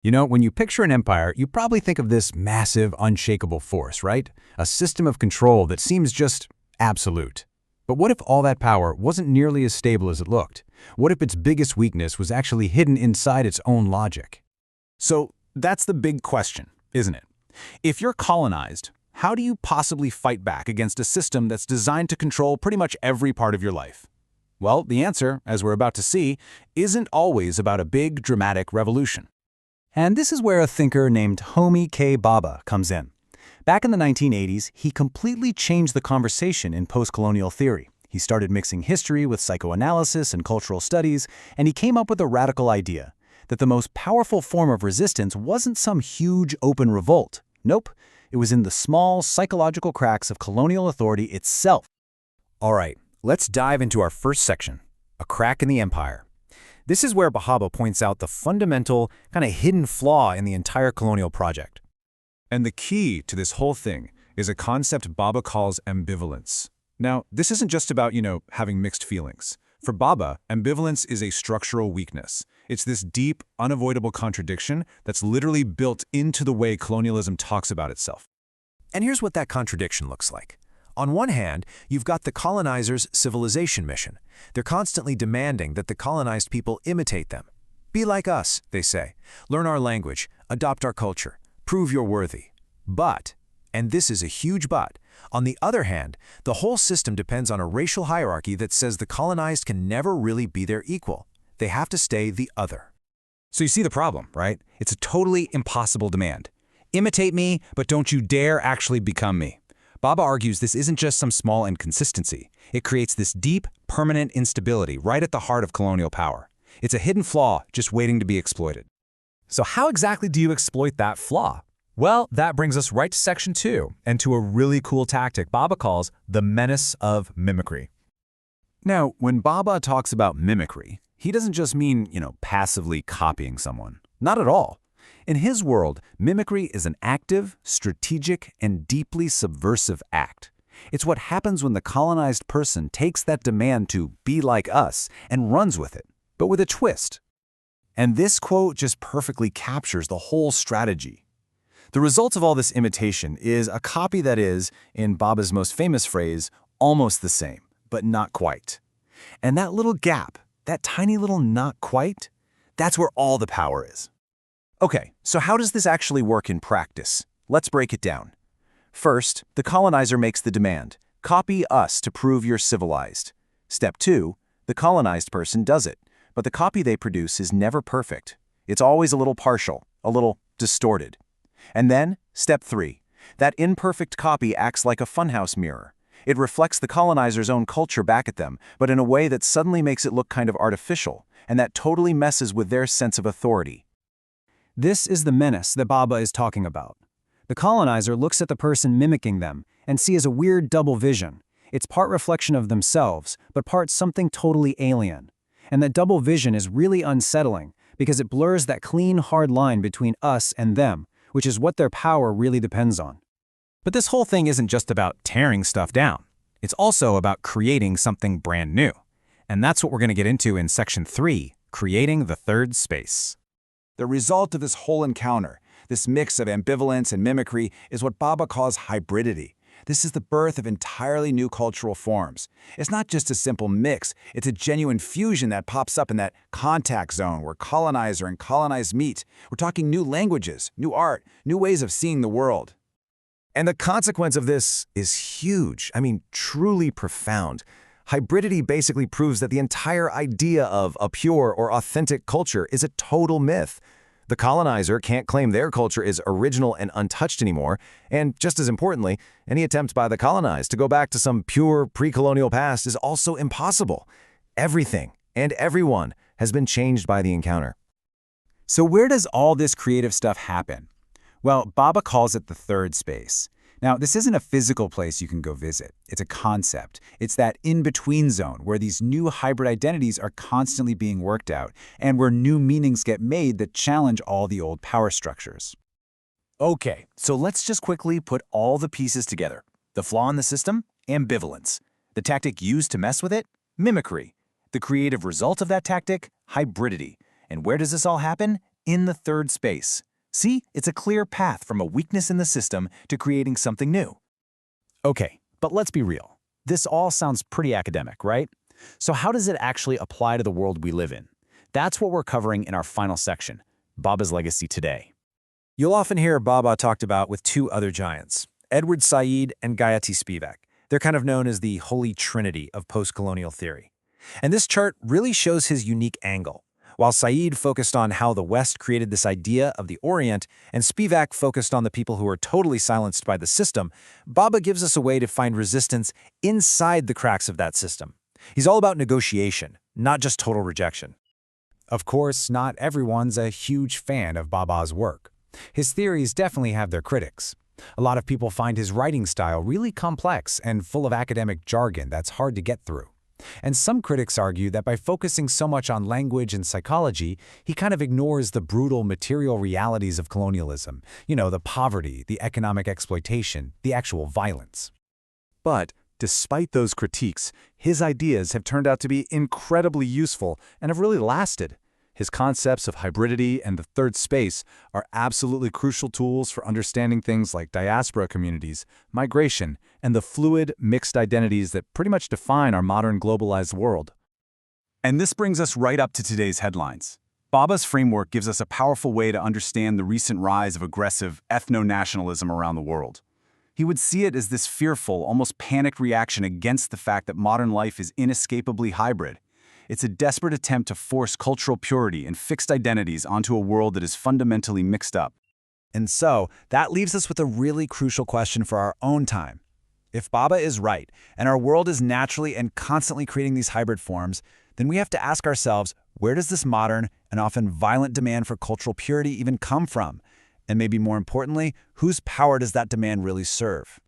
You know, when you picture an empire, you probably think of this massive, unshakable force, right? A system of control that seems just absolute. But what if all that power wasn't nearly as stable as it looked? What if its biggest weakness was actually hidden inside its own logic? So that's the big question, isn't it? If you're colonized, how do you possibly fight back against a system that's designed to control pretty much every part of your life? Well, the answer, as we're about to see, isn't always about a big, dramatic revolution. And this is where a thinker named Homi Bhabha comes in. Back in the 1980s, he completely changed the conversation in post-colonial theory. He started mixing history with psychoanalysis and cultural studies, and he came up with a radical idea that the most powerful form of resistance wasn't some huge open revolt. Nope, it was in the small psychological cracks of colonial authority itself. All right, let's dive into our first section, a crack in the empire. This is where Bhabha points out the fundamental, kind of hidden flaw in the entire colonial project. And the key to this whole thing is a concept Bhabha calls ambivalence. Now, this isn't just about, having mixed feelings. For Bhabha, ambivalence is a structural weakness. It's this deep, unavoidable contradiction that's literally built into the way colonialism talks about itself. And here's what that contradiction looks like. On one hand, you've got the colonizers' civilization mission. They're constantly demanding that the colonized people imitate them. Be like us, they say. Learn our language, adopt our culture, prove you're worthy. But, and this is a huge but, on the other hand, the whole system depends on a racial hierarchy that says the colonized can never really be their equal. They have to stay the other. So you see the problem, right? It's a totally impossible demand. Imitate me, but don't you dare actually become me. Bhabha argues this isn't just some small inconsistency. It creates this deep, permanent instability right at the heart of colonial power. It's a hidden flaw just waiting to be exploited. So how exactly do you exploit that flaw? Well, that brings us right to section 2, and to a really cool tactic Bhabha calls the menace of mimicry. Now, when Bhabha talks about mimicry, he doesn't just mean, passively copying someone. Not at all. In his world, mimicry is an active, strategic, and deeply subversive act. It's what happens when the colonized person takes that demand to be like us and runs with it, but with a twist. And this quote just perfectly captures the whole strategy. The result of all this imitation is a copy that is, in Bhabha's most famous phrase, almost the same, but not quite. And that little gap, that tiny little not quite, that's where all the power is. Okay, so how does this actually work in practice? Let's break it down. First, the colonizer makes the demand, copy us to prove you're civilized. Step 2, the colonized person does it, but the copy they produce is never perfect. It's always a little partial, a little distorted. And then, step 3, that imperfect copy acts like a funhouse mirror. It reflects the colonizer's own culture back at them, but in a way that suddenly makes it look kind of artificial, and that totally messes with their sense of authority. This is the menace that Bhabha is talking about. The colonizer looks at the person mimicking them and sees a weird double vision. It's part reflection of themselves, but part something totally alien. And that double vision is really unsettling because it blurs that clean, hard line between us and them, which is what their power really depends on. But this whole thing isn't just about tearing stuff down. It's also about creating something brand new. And that's what we're going to get into in section 3, creating the third space. The result of this whole encounter, this mix of ambivalence and mimicry, is what Bhabha calls hybridity. This is the birth of entirely new cultural forms. It's not just a simple mix, it's a genuine fusion that pops up in that contact zone where colonizer and colonized meet. We're talking new languages, new art, new ways of seeing the world. And the consequence of this is huge. Truly profound. Hybridity basically proves that the entire idea of a pure or authentic culture is a total myth. The colonizer can't claim their culture is original and untouched anymore, and just as importantly, any attempt by the colonized to go back to some pure pre-colonial past is also impossible. Everything and everyone has been changed by the encounter. So where does all this creative stuff happen? Well, Bhabha calls it the third space. Now, this isn't a physical place you can go visit. It's a concept. It's that in-between zone where these new hybrid identities are constantly being worked out and where new meanings get made that challenge all the old power structures. Okay, so let's just quickly put all the pieces together. The flaw in the system? Ambivalence. The tactic used to mess with it? Mimicry. The creative result of that tactic? Hybridity. And where does this all happen? in the third space. See, it's a clear path from a weakness in the system to creating something new. Okay, but let's be real. This all sounds pretty academic, right? So how does it actually apply to the world we live in? That's what we're covering in our final section, Bhabha's legacy today. You'll often hear Bhabha talked about with two other giants, Edward Said and Gayatri Spivak. They're kind of known as the holy trinity of post-colonial theory. And this chart really shows his unique angle. While Said focused on how the West created this idea of the Orient, and Spivak focused on the people who are totally silenced by the system, Bhabha gives us a way to find resistance inside the cracks of that system. He's all about negotiation, not just total rejection. Of course, not everyone's a huge fan of Bhabha's work. His theories definitely have their critics. A lot of people find his writing style really complex and full of academic jargon that's hard to get through. And some critics argue that by focusing so much on language and psychology, he kind of ignores the brutal material realities of colonialism. You know, the poverty, the economic exploitation, the actual violence. But despite those critiques, his ideas have turned out to be incredibly useful and have really lasted. His concepts of hybridity and the third space are absolutely crucial tools for understanding things like diaspora communities, migration, and the fluid, mixed identities that pretty much define our modern globalized world. And this brings us right up to today's headlines. Bhabha's framework gives us a powerful way to understand the recent rise of aggressive ethno-nationalism around the world. He would see it as this fearful, almost panicked reaction against the fact that modern life is inescapably hybrid. It's a desperate attempt to force cultural purity and fixed identities onto a world that is fundamentally mixed up. And so, that leaves us with a really crucial question for our own time. If Bhabha is right, and our world is naturally and constantly creating these hybrid forms, then we have to ask ourselves, where does this modern and often violent demand for cultural purity even come from? And maybe more importantly, whose power does that demand really serve?